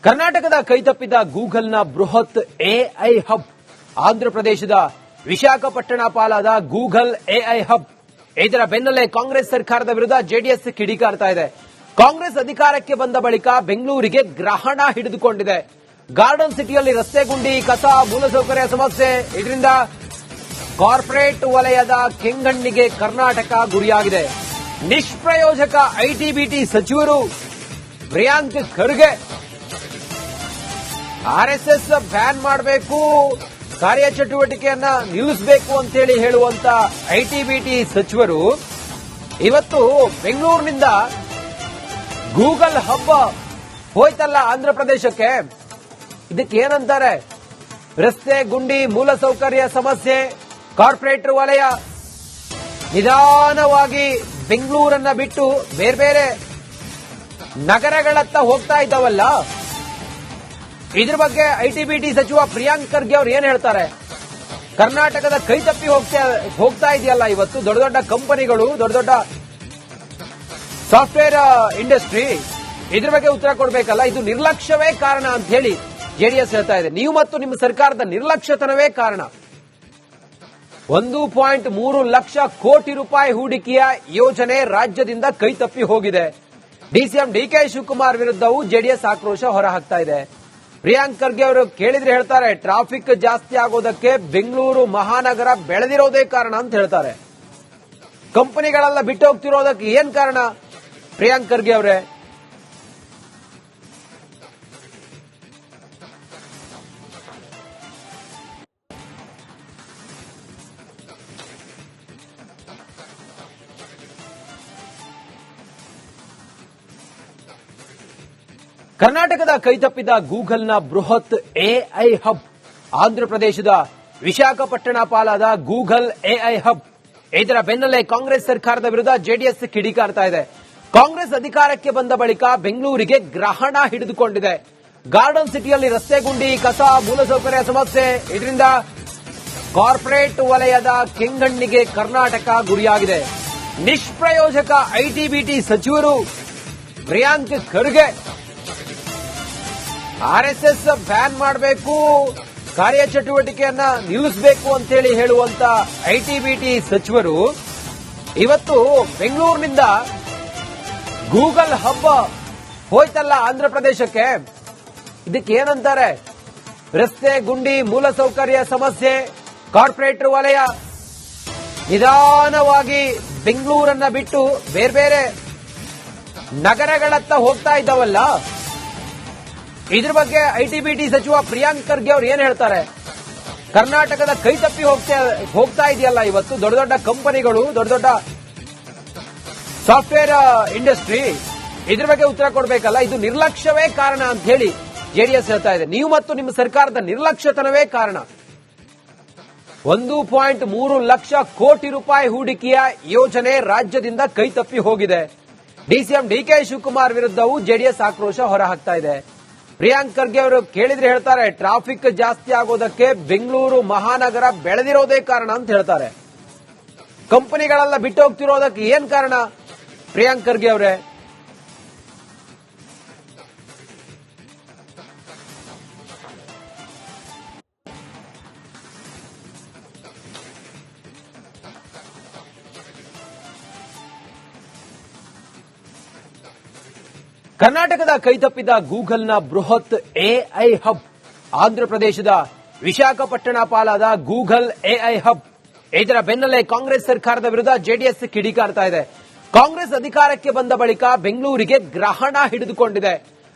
ಕರ್ನಾಟಕದ ಕೈತಪ್ಪಿದ ಗೂಗಲ್ನ ಬೃಹತ್ AI hub. ಆಂಧ್ರಪ್ರದೇಶದ ವಿಶಾಖಪಟ್ಟಣ ಪಾಲಾದ ಗೂಗಲ್ ಎಐ ಹಬ್. ಇದರ ಬೆನ್ನಲ್ಲೇ ಕಾಂಗ್ರೆಸ್ ಸರ್ಕಾರದ ವಿರುದ್ಧ ಜೆಡಿಎಸ್ ಕಿಡಿಕಾರ್ತಾ ಇದೆ. ಕಾಂಗ್ರೆಸ್ ಅಧಿಕಾರಕ್ಕೆ ಬಂದ ಬಳಿಕ ಬೆಂಗಳೂರಿಗೆ ಗ್ರಹಣ ಹಿಡಿದುಕೊಂಡಿದೆ. ಗಾರ್ಡನ್ ಸಿಟಿಯಲ್ಲಿ ರಸ್ತೆ ಗುಂಡಿ, ಕಸ, ಮೂಲಸೌಕರ್ಯ ಸಮಸ್ಯೆ, ಇದರಿಂದ ಕಾರ್ಪೊರೇಟ್ ವಲಯದ ಕೆಂಗಣ್ಣಿಗೆ ಕರ್ನಾಟಕ ಗುರಿಯಾಗಿದೆ. ನಿಷ್ಪ್ರಯೋಜಕ ಐಟಿ-ಬಿಟಿ ಸಚಿವರು ಪ್ರಿಯಾಂಕ್ ಖರ್ಗೆ ಆರ್ಎಸ್ಎಸ್ ಬ್ಯಾನ್ ಮಾಡಬೇಕು, ಕಾರ್ಯಚಟುವಟಿಕೆಯನ್ನ ನಿಲ್ಲಿಸಬೇಕು ಅಂತೇಳಿ ಹೇಳುವಂತ ಐಟಿ-ಬಿಟಿ ಸಚಿವರು ಇವತ್ತು ಬೆಂಗಳೂರಿನಿಂದ ಗೂಗಲ್ ಹಬ್ ಹೋಯ್ತಲ್ಲ ಆಂಧ್ರಪ್ರದೇಶಕ್ಕೆ. ಇದಕ್ಕೆ ಏನಂತಾರೆ? ರಸ್ತೆ ಗುಂಡಿ, ಮೂಲಸೌಕರ್ಯ ಸಮಸ್ಯೆ, ಕಾರ್ಪೊರೇಟ್ ವಲಯ ನಿಧಾನವಾಗಿ ಬೆಂಗಳೂರನ್ನ ಬಿಟ್ಟು ಬೇರೆ ಬೇರೆ ನಗರಗಳತ್ತ ಹೋಗ್ತಾ ಇದ್ದಾವಲ್ಲ. ಇದ್ರ ಬಗ್ಗೆ ಐಟಿ-ಬಿಟಿ ಸಚಿವ ಪ್ರಿಯಾಂಕ್ ಖರ್ಗೆ ಅವರು ಏನ್ ಹೇಳ್ತಾರೆ? ಕರ್ನಾಟಕದ ಕೈತಪ್ಪಿ ಹೋಗ್ತಾ ಇದೆಯಲ್ಲ ಇವತ್ತು ದೊಡ್ಡ ದೊಡ್ಡ ಕಂಪನಿಗಳು, ದೊಡ್ಡ ದೊಡ್ಡ ಸಾಫ್ಟ್ವೇರ್ ಇಂಡಸ್ಟ್ರಿ, ಇದ್ರ ಬಗ್ಗೆ ಉತ್ತರ ಕೊಡಬೇಕಲ್ಲ. ಇದು ನಿರ್ಲಕ್ಷ್ಯವೇ ಕಾರಣ ಅಂತ ಹೇಳಿ ಜೆಡಿಎಸ್ ಹೇಳ್ತಾ ಇದೆ. ನೀವು ಮತ್ತು ನಿಮ್ಮ ಸರ್ಕಾರದ ನಿರ್ಲಕ್ಷ್ಯತನವೇ ಕಾರಣ. 1.3 ಲಕ್ಷ ಕೋಟಿ ರೂಪಾಯಿ ಹೂಡಿಕೆಯ ಯೋಜನೆ ರಾಜ್ಯದಿಂದ ಕೈತಪ್ಪಿ ಹೋಗಿದೆ. ಡಿಸಿಎಂ ಡಿಕೆ ಶಿವಕುಮಾರ್ ವಿರುದ್ಧವೂ ಜೆಡಿಎಸ್ ಆಕ್ರೋಶ ಹೊರಹಾಕ್ತಾ ಇದೆ. ಪ್ರಿಯಾಂಕ್ ಖರ್ಗೆ ಅವರು ಕೇಳಿದ್ರೆ ಹೇಳ್ತಾರೆ, ಟ್ರಾಫಿಕ್ ಜಾಸ್ತಿ ಆಗೋದಕ್ಕೆ ಬೆಂಗಳೂರು ಮಹಾನಗರ ಬೆಳೆದಿರೋದೇ ಕಾರಣ ಅಂತ ಹೇಳ್ತಾರೆ. ಕಂಪನಿಗಳೆಲ್ಲ ಬಿಟ್ಟು ಹೋಗ್ತಿರೋದಕ್ಕೆ ಏನ್ ಕಾರಣ? ಪ್ರಿಯಾಂಕ್ ಖರ್ಗೆ ಅವರೇ, ಕರ್ನಾಟಕದ ಕೈತಪ್ಪಿದ ಗೂಗಲ್ನ ಬೃಹತ್ ಎಐ ಹಬ್. ಆಂಧ್ರಪ್ರದೇಶದ ವಿಶಾಖಪಟ್ಟಣ ಪಾಲಾದ ಗೂಗಲ್ ಎಐ ಹಬ್. ಇದರ ಬೆನ್ನಲ್ಲೇ ಕಾಂಗ್ರೆಸ್ ಸರ್ಕಾರದ ವಿರುದ್ಧ ಜೆಡಿಎಸ್ ಕಿಡಿಕಾರ್ತಾ ಇದೆ. ಕಾಂಗ್ರೆಸ್ ಅಧಿಕಾರಕ್ಕೆ ಬಂದ ಬಳಿಕ ಬೆಂಗಳೂರಿಗೆ ಗ್ರಹಣ ಹಿಡಿದುಕೊಂಡಿದೆ. ಗಾರ್ಡನ್ ಸಿಟಿಯಲ್ಲಿ ರಸ್ತೆ ಗುಂಡಿ, ಕಸ, ಮೂಲಸೌಕರ್ಯ ಸಮಸ್ಯೆ, ಇದರಿಂದ ಕಾರ್ಪೊರೇಟ್ ವಲಯದ ಕೆಂಗಣ್ಣಿಗೆ ಕರ್ನಾಟಕ ಗುರಿಯಾಗಿದೆ. ನಿಷ್ಪ್ರಯೋಜಕ ಐಟಿ-ಬಿಟಿ ಸಚಿವರು ಪ್ರಿಯಾಂಕ್ ಖರ್ಗೆ ಆರ್ಎಸ್ಎಸ್ ಬ್ಯಾನ್ ಮಾಡಬೇಕು, ಕಾರ್ಯಚಟುವಟಿಕೆಯನ್ನ ನಿಲ್ಲಿಸಬೇಕು ಅಂತೇಳಿ ಹೇಳುವಂತ ಐಟಿ-ಬಿಟಿ ಸಚಿವರು ಇವತ್ತು ಬೆಂಗಳೂರಿನಿಂದ ಗೂಗಲ್ ಹಬ್ ಹೋಯ್ತಲ್ಲ ಆಂಧ್ರಪ್ರದೇಶಕ್ಕೆ. ಇದಕ್ಕೆ ಏನಂತಾರೆ? ರಸ್ತೆ ಗುಂಡಿ, ಮೂಲಸೌಕರ್ಯ ಸಮಸ್ಯೆ, ಕಾರ್ಪೊರೇಟ್ ವಲಯ ನಿಧಾನವಾಗಿ ಬೆಂಗಳೂರನ್ನ ಬಿಟ್ಟು ಬೇರೆ ಬೇರೆ ನಗರಗಳತ್ತ ಹೋಗ್ತಾ ಇದ್ದಾವಲ್ಲ. ಇದ್ರ ಬಗ್ಗೆ ಐಟಿ-ಬಿಟಿ ಸಚಿವ ಪ್ರಿಯಾಂಕ್ ಖರ್ಗೆ ಅವರು ಏನ್ ಹೇಳ್ತಾರೆ? ಕರ್ನಾಟಕದ ಕೈತಪ್ಪಿ ಹೋಗ್ತಾ ಇದೆಯಲ್ಲ ಇವತ್ತು ದೊಡ್ಡ ದೊಡ್ಡ ಕಂಪನಿಗಳು, ದೊಡ್ಡ ದೊಡ್ಡ ಸಾಫ್ಟ್ವೇರ್ ಇಂಡಸ್ಟ್ರಿ, ಇದ್ರ ಬಗ್ಗೆ ಉತ್ತರ ಕೊಡಬೇಕಲ್ಲ. ಇದು ನಿರ್ಲಕ್ಷ್ಯವೇ ಕಾರಣ ಅಂತ ಹೇಳಿ ಜೆಡಿಎಸ್ ಹೇಳ್ತಾ ಇದೆ. ನೀವು ಮತ್ತು ನಿಮ್ಮ ಸರ್ಕಾರದ ನಿರ್ಲಕ್ಷ್ಯತನವೇ ಕಾರಣ. 1.3 ಲಕ್ಷ ಕೋಟಿ ರೂಪಾಯಿ ಹೂಡಿಕೆಯ ಯೋಜನೆ ರಾಜ್ಯದಿಂದ ಕೈತಪ್ಪಿ ಹೋಗಿದೆ. ಡಿಸಿಎಂ ಡಿಕೆ ಶಿವಕುಮಾರ್ ವಿರುದ್ಧವೂ ಜೆಡಿಎಸ್ ಆಕ್ರೋಶ ಹೊರಹಾಕ್ತಾ ಇದೆ. ಪ್ರಿಯಾಂಕ್ ಖರ್ಗೆ ಅವರು ಕೇಳಿದ್ರೆ ಹೇಳ್ತಾರೆ, ಟ್ರಾಫಿಕ್ ಜಾಸ್ತಿ ಆಗೋದಕ್ಕೆ ಬೆಂಗಳೂರು ಮಹಾನಗರ ಬೆಳೆದಿರೋದೇ ಕಾರಣ ಅಂತ ಹೇಳ್ತಾರೆ. ಕಂಪನಿಗಳೆಲ್ಲ ಬಿಟ್ಟು ಹೋಗ್ತಿರೋದಕ್ಕೆ ಏನ್ ಕಾರಣ? ಪ್ರಿಯಾಂಕ್ ಖರ್ಗೆ ಅವರೇ, ಕರ್ನಾಟಕದ ಕೈತಪ್ಪಿದ ಗೂಗಲ್ನ ಬೃಹತ್ ಎಐ ಹಬ್. ಆಂಧ್ರಪ್ರದೇಶದ ವಿಶಾಖಪಟ್ಟಣ ಪಾಲಾದ ಗೂಗಲ್ ಎಐ ಹಬ್. ಇದರ ಬೆನ್ನಲ್ಲೇ ಕಾಂಗ್ರೆಸ್ ಸರ್ಕಾರದ ವಿರುದ್ಧ ಜೆಡಿಎಸ್ ಕಿಡಿಕಾರ್ತಾ ಇದೆ. ಕಾಂಗ್ರೆಸ್ ಅಧಿಕಾರಕ್ಕೆ ಬಂದ ಬಳಿಕ ಬೆಂಗಳೂರಿಗೆ ಗ್ರಹಣ ಹಿಡಿದುಕೊಂಡಿದೆ.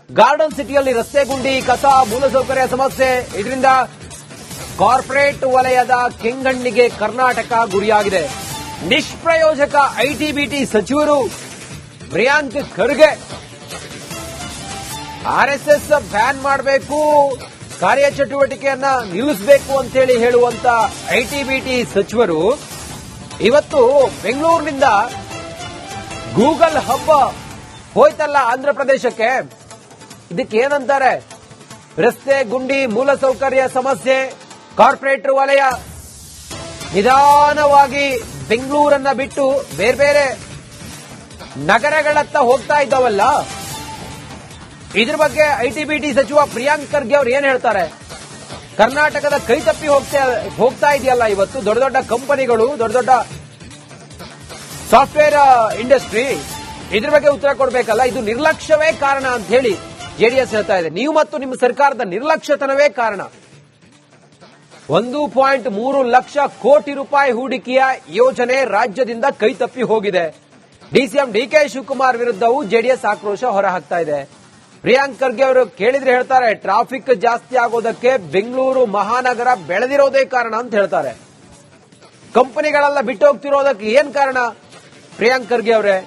ಗಾರ್ಡನ್ ಸಿಟಿಯಲ್ಲಿ ರಸ್ತೆ ಗುಂಡಿ, ಕಸ, ಮೂಲಸೌಕರ್ಯ ಸಮಸ್ಯೆ, ಇದರಿಂದ ಕಾರ್ಪೊರೇಟ್ ವಲಯದ ಕೆಂಗಣ್ಣಿಗೆ ಕರ್ನಾಟಕ ಗುರಿಯಾಗಿದೆ. ನಿಷ್ಪ್ರಯೋಜಕ ಐಟಿ-ಬಿಟಿ ಸಚಿವರು ಪ್ರಿಯಾಂಕ್ ಖರ್ಗೆ ಆರ್ಎಸ್ಎಸ್ ಬ್ಯಾನ್ ಮಾಡಬೇಕು, ಕಾರ್ಯಚಟುವಟಿಕೆಯನ್ನ ನಿಲ್ಲಿಸಬೇಕು ಅಂತೇಳಿ ಹೇಳುವಂತ ಐಟಿ-ಬಿಟಿ ಸಚಿವರು ಇವತ್ತು ಬೆಂಗಳೂರಿನಿಂದ ಗೂಗಲ್ ಹಬ್ ಹೋಯ್ತಲ್ಲ ಆಂಧ್ರಪ್ರದೇಶಕ್ಕೆ. ಇದಕ್ಕೆ ಏನಂತಾರೆ? ರಸ್ತೆ ಗುಂಡಿ, ಮೂಲಸೌಕರ್ಯ ಸಮಸ್ಯೆ, ಕಾರ್ಪೊರೇಟ್ ವಲಯ ನಿಧಾನವಾಗಿ ಬೆಂಗಳೂರನ್ನ ಬಿಟ್ಟು ಬೇರೆ ಬೇರೆ ನಗರಗಳತ್ತ ಹೋಗ್ತಾ ಇದ್ದಾವಲ್ಲ. ಇದ್ರ ಬಗ್ಗೆ ಐಟಿ-ಬಿಟಿ ಸಚಿವ ಪ್ರಿಯಾಂಕ್ ಖರ್ಗೆ ಅವರು ಏನ್ ಹೇಳ್ತಾರೆ? ಕರ್ನಾಟಕದ ಕೈ ತಪ್ಪಿ ಹೋಗ್ತಾ ಇದೆಯಲ್ಲ ಇವತ್ತು ದೊಡ್ಡ ದೊಡ್ಡ ಕಂಪನಿಗಳು, ದೊಡ್ಡ ದೊಡ್ಡ ಸಾಫ್ಟ್ವೇರ್ ಇಂಡಸ್ಟ್ರಿ, ಇದ್ರ ಬಗ್ಗೆ ಉತ್ತರ ಕೊಡಬೇಕಲ್ಲ. ಇದು ನಿರ್ಲಕ್ಷ್ಯವೇ ಕಾರಣ ಅಂತ ಹೇಳಿ ಜೆಡಿಎಸ್ ಹೇಳ್ತಾ ಇದೆ. ನೀವು ಮತ್ತು ನಿಮ್ಮ ಸರ್ಕಾರದ ನಿರ್ಲಕ್ಷ್ಯತನವೇ ಕಾರಣ. 1.3 ಲಕ್ಷ ಕೋಟಿ ರೂಪಾಯಿ ಹೂಡಿಕೆಯ ಯೋಜನೆ ರಾಜ್ಯದಿಂದ ಕೈ ತಪ್ಪಿ ಹೋಗಿದೆ. ಡಿಸಿಎಂ ಡಿಕೆ ಶಿವಕುಮಾರ್ ವಿರುದ್ಧವೂ ಜೆಡಿಎಸ್ ಆಕ್ರೋಶ ಹೊರಹಾಕ್ತಾ ಇದೆ. ಪ್ರಿಯಾಂಕ್ ಖರ್ಗೆ ಅವರು ಕೇಳಿದ್ರೆ ಹೇಳ್ತಾರೆ, ಟ್ರಾಫಿಕ್ ಜಾಸ್ತಿ ಆಗೋದಕ್ಕೆ ಬೆಂಗಳೂರು ಮಹಾನಗರ ಬೆಳೆದಿರೋದೇ ಕಾರಣ ಅಂತ ಹೇಳ್ತಾರೆ. ಕಂಪನಿಗಳೆಲ್ಲ ಬಿಟ್ಟು ಹೋಗ್ತಿರೋದಕ್ಕೆ ಏನ್ ಕಾರಣ? ಪ್ರಿಯಾಂಕ್ ಖರ್ಗೆ ಅವರೇ,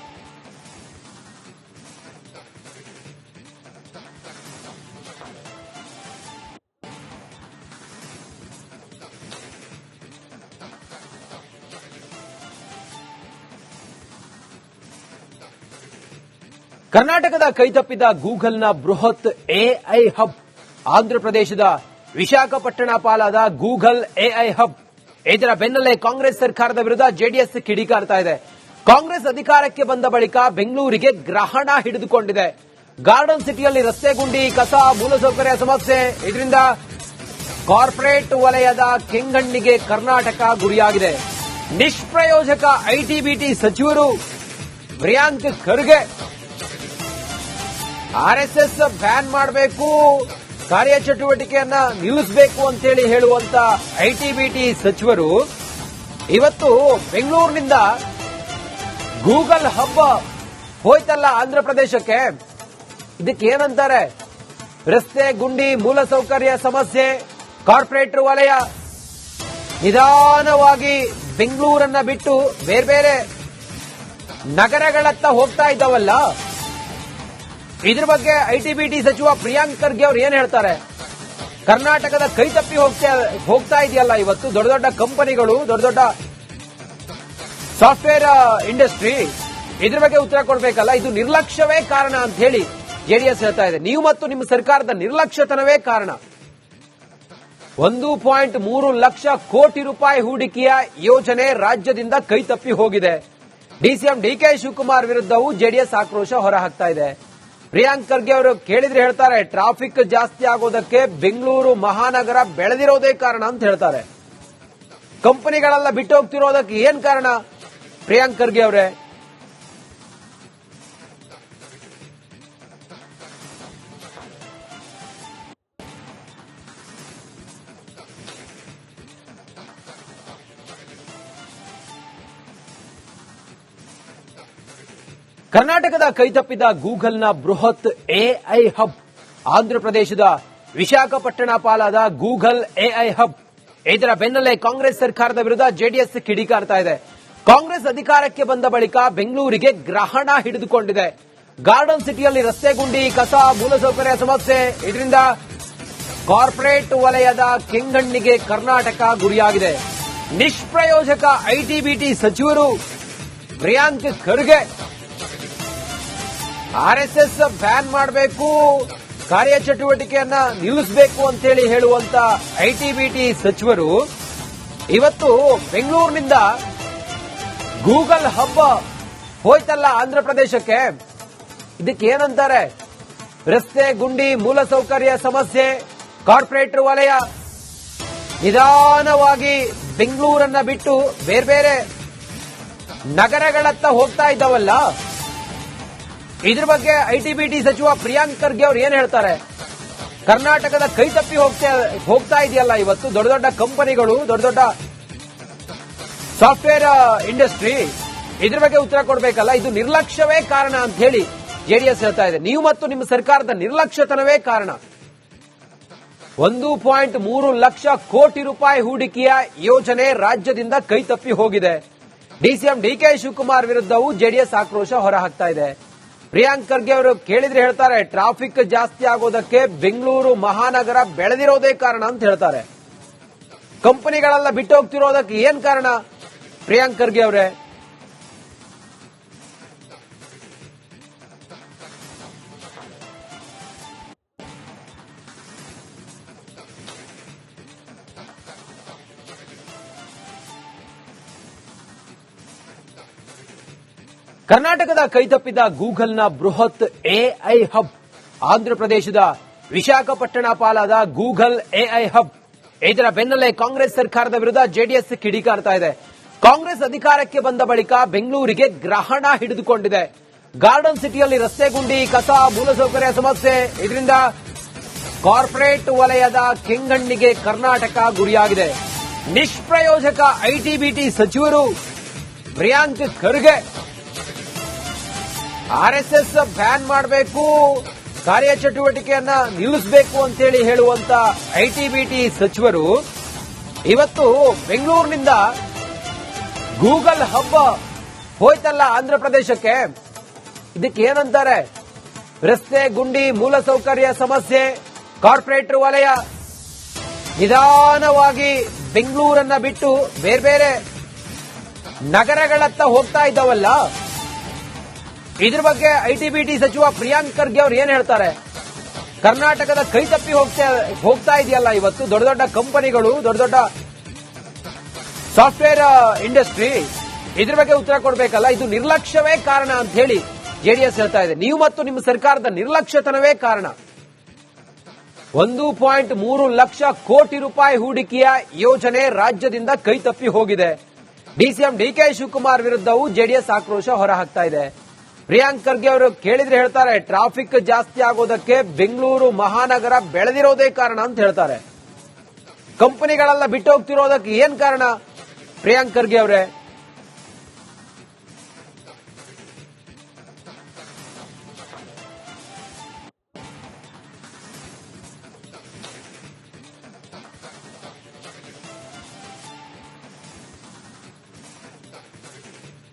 ಕರ್ನಾಟಕದ ಕೈತಪ್ಪಿದ ಗೂಗಲ್ನ ಬೃಹತ್ ಎಐ ಹಬ್, ಆಂಧ್ರಪ್ರದೇಶದ ವಿಶಾಖಪಟ್ಟಣ ಪಾಲಾದ ಗೂಗಲ್ ಎಐ ಹಬ್. ಇದರ ಬೆನ್ನಲ್ಲೇ ಕಾಂಗ್ರೆಸ್ ಸರ್ಕಾರದ ವಿರುದ್ಧ ಜೆಡಿಎಸ್ ಕಿಡಿಕಾರ್ತಾ ಇದೆ. ಕಾಂಗ್ರೆಸ್ ಅಧಿಕಾರಕ್ಕೆ ಬಂದ ಬಳಿಕ ಬೆಂಗಳೂರಿಗೆ ಗ್ರಹಣ ಹಿಡಿದುಕೊಂಡಿದೆ. ಗಾರ್ಡನ್ ಸಿಟಿಯಲ್ಲಿ ರಸ್ತೆ ಗುಂಡಿ, ಕಸ, ಮೂಲಸೌಕರ್ಯ ಸಮಸ್ಯೆ, ಇದರಿಂದ ಕಾರ್ಪೊರೇಟ್ ವಲಯದ ಕೆಂಗಣ್ಣಿಗೆ ಕರ್ನಾಟಕ ಗುರಿಯಾಗಿದೆ. ನಿಷ್ಪ್ರಯೋಜಕ ಐಟಿ-ಬಿಟಿ ಸಚಿವರು ಪ್ರಿಯಾಂಕ್ ಖರ್ಗೆ ಆರ್ಎಸ್ಎಸ್ ಬ್ಯಾನ್ ಮಾಡಬೇಕು, ಕಾರ್ಯಚಟುವಟಿಕೆಯನ್ನ ನಿಲ್ಲಿಸಬೇಕು ಅಂತೇಳಿ ಹೇಳುವಂತ ಐಟಿ-ಬಿಟಿ ಸಚಿವರು ಇವತ್ತು ಬೆಂಗಳೂರಿನಿಂದ ಗೂಗಲ್ ಹಬ್ ಹೋಯ್ತಲ್ಲ ಆಂಧ್ರಪ್ರದೇಶಕ್ಕೆ, ಇದಕ್ಕೆ ಏನಂತಾರೆ? ರಸ್ತೆ ಗುಂಡಿ, ಮೂಲಸೌಕರ್ಯ ಸಮಸ್ಯೆ, ಕಾರ್ಪೊರೇಟ್ ವಲಯ ನಿಧಾನವಾಗಿ ಬೆಂಗಳೂರನ್ನ ಬಿಟ್ಟು ಬೇರೆ ಬೇರೆ ನಗರಗಳತ್ತ ಹೋಗ್ತಾ ಇದ್ದಾವಲ್ಲ. ಇದ್ರ ಬಗ್ಗೆ ಐಟಿ-ಬಿಟಿ ಸಚಿವ ಪ್ರಿಯಾಂಕ್ ಖರ್ಗೆ ಅವರು ಏನ್ ಹೇಳ್ತಾರೆ? ಕರ್ನಾಟಕದ ಕೈ ತಪ್ಪಿ ಹೋಗ್ತಾ ಇದೆಯಲ್ಲ ಇವತ್ತು ದೊಡ್ಡ ದೊಡ್ಡ ಕಂಪನಿಗಳು, ದೊಡ್ಡ ದೊಡ್ಡ ಸಾಫ್ಟ್ವೇರ್ ಇಂಡಸ್ಟ್ರಿ, ಇದ್ರ ಬಗ್ಗೆ ಉತ್ತರ ಕೊಡಬೇಕಲ್ಲ. ಇದು ನಿರ್ಲಕ್ಷ್ಯವೇ ಕಾರಣ ಅಂತ ಹೇಳಿ ಜೆಡಿಎಸ್ ಹೇಳ್ತಾ ಇದೆ. ನೀವು ಮತ್ತು ನಿಮ್ಮ ಸರ್ಕಾರದ ನಿರ್ಲಕ್ಷ್ಯತನವೇ ಕಾರಣ. 1.3 ಲಕ್ಷ ಕೋಟಿ ರೂಪಾಯಿ ಹೂಡಿಕೆಯ ಯೋಜನೆ ರಾಜ್ಯದಿಂದ ಕೈ ತಪ್ಪಿ ಹೋಗಿದೆ. ಡಿಸಿಎಂ ಡಿಕೆ ಶಿವಕುಮಾರ್ ವಿರುದ್ಧವೂ ಜೆಡಿಎಸ್ ಆಕ್ರೋಶ ಹೊರಹಾಕ್ತಾ ಇದೆ. ಪ್ರಿಯಾಂಕ್ ಖರ್ಗೆ ಅವರು ಕೇಳಿದ್ರೆ ಹೇಳ್ತಾರೆ, ಟ್ರಾಫಿಕ್ ಜಾಸ್ತಿ ಆಗೋದಕ್ಕೆ ಬೆಂಗಳೂರು ಮಹಾನಗರ ಬೆಳೆದಿರೋದೇ ಕಾರಣ ಅಂತ ಹೇಳ್ತಾರೆ. ಕಂಪನಿಗಳೆಲ್ಲ ಬಿಟ್ಟು ಹೋಗ್ತಿರೋದಕ್ಕೆ ಏನ್ ಕಾರಣ? ಪ್ರಿಯಾಂಕ್ ಖರ್ಗೆ ಅವರೇ, ಕರ್ನಾಟಕದ ಕೈತಪ್ಪಿದ ಗೂಗಲ್ನ ಬೃಹತ್ ಎಐ ಹಬ್, ಆಂಧ್ರಪ್ರದೇಶದ ವಿಶಾಖಪಟ್ಟಣ ಪಾಲಾದ ಗೂಗಲ್ ಎಐ ಹಬ್. ಇದರ ಬೆನ್ನಲ್ಲೇ ಕಾಂಗ್ರೆಸ್ ಸರ್ಕಾರದ ವಿರುದ್ಧ ಜೆಡಿಎಸ್ ಕಿಡಿಕಾರ್ತಾ ಇದೆ. ಕಾಂಗ್ರೆಸ್ ಅಧಿಕಾರಕ್ಕೆ ಬಂದ ಬಳಿಕ ಬೆಂಗಳೂರಿಗೆ ಗ್ರಹಣ ಹಿಡಿದುಕೊಂಡಿದೆ. ಗಾರ್ಡನ್ ಸಿಟಿಯಲ್ಲಿ ರಸ್ತೆ ಗುಂಡಿ, ಕಸ, ಮೂಲಸೌಕರ್ಯ ಸಮಸ್ಯೆ, ಇದರಿಂದ ಕಾರ್ಪೊರೇಟ್ ವಲಯದ ಕೆಂಗಣ್ಣಿಗೆ ಕರ್ನಾಟಕ ಗುರಿಯಾಗಿದೆ. ನಿಷ್ಪ್ರಯೋಜಕ ಐಟಿ-ಬಿಟಿ ಸಚಿವರು ಪ್ರಿಯಾಂಕ್ ಖರ್ಗೆ ಆರ್ಎಸ್ಎಸ್ ಬ್ಯಾನ್ ಮಾಡಬೇಕು, ಕಾರ್ಯಚಟುವಟಿಕೆಯನ್ನ ನಿಲ್ಲಿಸಬೇಕು ಅಂತೇಳಿ ಹೇಳುವಂತ ಐಟಿ-ಬಿಟಿ ಸಚಿವರು ಇವತ್ತು ಬೆಂಗಳೂರಿನಿಂದ ಗೂಗಲ್ ಹಬ್ ಹೋಯ್ತಲ್ಲ ಆಂಧ್ರಪ್ರದೇಶಕ್ಕೆ, ಇದಕ್ಕೆ ಏನಂತಾರೆ? ರಸ್ತೆ ಗುಂಡಿ, ಮೂಲಸೌಕರ್ಯ ಸಮಸ್ಯೆ, ಕಾರ್ಪೊರೇಟ್ ವಲಯ ನಿಧಾನವಾಗಿ ಬೆಂಗಳೂರನ್ನ ಬಿಟ್ಟು ಬೇರೆ ಬೇರೆ ನಗರಗಳತ್ತ ಹೋಗ್ತಾ ಇದ್ದಾವಲ್ಲ. ಇದ್ರ ಬಗ್ಗೆ ಐಟಿ-ಬಿಟಿ ಸಚಿವ ಪ್ರಿಯಾಂಕ್ ಖರ್ಗೆ ಅವರು ಏನ್ ಹೇಳ್ತಾರೆ? ಕರ್ನಾಟಕದ ಕೈ ತಪ್ಪಿ ಹೋಗ್ತಾ ಇದೆಯಲ್ಲ ಇವತ್ತು ದೊಡ್ಡ ದೊಡ್ಡ ಕಂಪನಿಗಳು, ದೊಡ್ಡ ದೊಡ್ಡ ಸಾಫ್ಟ್ವೇರ್ ಇಂಡಸ್ಟ್ರಿ, ಇದ್ರ ಬಗ್ಗೆ ಉತ್ತರ ಕೊಡಬೇಕಲ್ಲ. ಇದು ನಿರ್ಲಕ್ಷ್ಯವೇ ಕಾರಣ ಅಂತ ಹೇಳಿ ಜೆಡಿಎಸ್ ಹೇಳ್ತಾ ಇದೆ. ನೀವು ಮತ್ತು ನಿಮ್ಮ ಸರ್ಕಾರದ ನಿರ್ಲಕ್ಷ್ಯತನವೇ ಕಾರಣ. 1.3 ಲಕ್ಷ ಕೋಟಿ ರೂಪಾಯಿ ಹೂಡಿಕೆಯ ಯೋಜನೆ ರಾಜ್ಯದಿಂದ ಕೈ ತಪ್ಪಿ ಹೋಗಿದೆ. ಡಿಸಿಎಂ ಡಿಕೆ ಶಿವಕುಮಾರ್ ವಿರುದ್ಧವೂ ಜೆಡಿಎಸ್ ಆಕ್ರೋಶ ಹೊರಹಾಕ್ತಾ ಇದೆ. ಪ್ರಿಯಾಂಕ್ ಖರ್ಗೆ ಅವರು ಕೇಳಿದ್ರೆ ಹೇಳ್ತಾರೆ, ಟ್ರಾಫಿಕ್ ಜಾಸ್ತಿ ಆಗೋದಕ್ಕೆ ಬೆಂಗಳೂರು ಮಹಾನಗರ ಬೆಳೆದಿರೋದೇ ಕಾರಣ ಅಂತ ಹೇಳ್ತಾರೆ. ಕಂಪನಿಗಳೆಲ್ಲ ಬಿಟ್ಟು ಹೋಗ್ತಿರೋದಕ್ಕೆ ಏನ್ ಕಾರಣ? ಪ್ರಿಯಾಂಕ್ ಖರ್ಗೆ ಅವರೇ, ಕರ್ನಾಟಕದ ಕೈತಪ್ಪಿದ ಗೂಗಲ್ನ ಬೃಹತ್ ಎಐ ಹಬ್, ಆಂಧ್ರಪ್ರದೇಶದ ವಿಶಾಖಪಟ್ಟಣ ಪಾಲಾದ ಗೂಗಲ್ ಎಐ ಹಬ್. ಇದರ ಬೆನ್ನಲ್ಲೇ ಕಾಂಗ್ರೆಸ್ ಸರ್ಕಾರದ ವಿರುದ್ಧ ಜೆಡಿಎಸ್ ಕಿಡಿಕಾರ್ತಾ ಇದೆ. ಕಾಂಗ್ರೆಸ್ ಅಧಿಕಾರಕ್ಕೆ ಬಂದ ಬಳಿಕ ಬೆಂಗಳೂರಿಗೆ ಗ್ರಹಣ ಹಿಡಿದುಕೊಂಡಿದೆ. ಗಾರ್ಡನ್ ಸಿಟಿಯಲ್ಲಿ ರಸ್ತೆ ಗುಂಡಿ, ಕಸ, ಮೂಲಸೌಕರ್ಯ ಸಮಸ್ಯೆ, ಇದರಿಂದ ಕಾರ್ಪೊರೇಟ್ ವಲಯದ ಕೆಂಗಣ್ಣಿಗೆ ಕರ್ನಾಟಕ ಗುರಿಯಾಗಿದೆ. ನಿಷ್ಪ್ರಯೋಜಕ ಐಟಿ-ಬಿಟಿ ಸಚಿವರು ಪ್ರಿಯಾಂಕ್ ಖರ್ಗೆ ಆರ್ಎಸ್ಎಸ್ ಬ್ಯಾನ್ ಮಾಡಬೇಕು, ಕಾರ್ಯಚಟುವಟಿಕೆಯನ್ನ ನಿಲ್ಲಿಸಬೇಕು ಅಂತೇಳಿ ಹೇಳುವಂತ ಐಟಿ-ಬಿಟಿ ಸಚಿವರು ಇವತ್ತು ಬೆಂಗಳೂರಿನಿಂದ ಗೂಗಲ್ ಹಬ್ ಹೋಯ್ತಲ್ಲ ಆಂಧ್ರಪ್ರದೇಶಕ್ಕೆ. ಇದಕ್ಕೆ ಏನಂತಾರೆ? ರಸ್ತೆ ಗುಂಡಿ, ಮೂಲಸೌಕರ್ಯ ಸಮಸ್ಯೆ, ಕಾರ್ಪೊರೇಟ್ ವಲಯ ನಿಧಾನವಾಗಿ ಬೆಂಗಳೂರನ್ನ ಬಿಟ್ಟು ಬೇರೆ ಬೇರೆ ನಗರಗಳತ್ತ ಹೋಗ್ತಾ ಇದ್ದಾವಲ್ಲ. ಇದ್ರ ಬಗ್ಗೆ ಐಟಿ-ಬಿಟಿ ಸಚಿವ ಪ್ರಿಯಾಂಕ್ ಖರ್ಗೆ ಅವರು ಏನ್ ಹೇಳ್ತಾರೆ? ಕರ್ನಾಟಕದ ಕೈ ತಪ್ಪಿ ಹೋಗ್ತಾ ಇದೆಯಲ್ಲ ಇವತ್ತು ದೊಡ್ಡ ದೊಡ್ಡ ಕಂಪನಿಗಳು, ದೊಡ್ಡ ದೊಡ್ಡ ಸಾಫ್ಟ್ವೇರ್ ಇಂಡಸ್ಟ್ರಿ, ಇದ್ರ ಬಗ್ಗೆ ಉತ್ತರ ಕೊಡಬೇಕಲ್ಲ. ಇದು ನಿರ್ಲಕ್ಷ್ಯವೇ ಕಾರಣ ಅಂತ ಹೇಳಿ ಜೆಡಿಎಸ್ ಹೇಳ್ತಾ ಇದೆ. ನೀವು ಮತ್ತು ನಿಮ್ಮ ಸರ್ಕಾರದ ನಿರ್ಲಕ್ಷ್ಯತನವೇ ಕಾರಣ. 1.3 ಲಕ್ಷ ಕೋಟಿ ರೂಪಾಯಿ ಹೂಡಿಕೆಯ ಯೋಜನೆ ರಾಜ್ಯದಿಂದ ಕೈ ತಪ್ಪಿ ಹೋಗಿದೆ. ಡಿಸಿಎಂ ಡಿಕೆ ಶಿವಕುಮಾರ್ ವಿರುದ್ಧವೂ ಜೆಡಿಎಸ್ ಆಕ್ರೋಶ ಹೊರಹಾಕ್ತಾ ಇದೆ. ಪ್ರಿಯಾಂಕ್ ಖರ್ಗೆ ಅವರು ಕೇಳಿದ್ರೆ ಹೇಳ್ತಾರೆ, ಟ್ರಾಫಿಕ್ ಜಾಸ್ತಿ ಆಗೋದಕ್ಕೆ ಬೆಂಗಳೂರು ಮಹಾನಗರ ಬೆಳೆದಿರೋದೇ ಕಾರಣ ಅಂತ ಹೇಳ್ತಾರೆ. ಕಂಪನಿಗಳೆಲ್ಲ ಬಿಟ್ಟು ಹೋಗ್ತಿರೋದಕ್ಕೆ ಏನ್ ಕಾರಣ ಪ್ರಿಯಾಂಕ್ ಖರ್ಗೆ ಅವರೇ?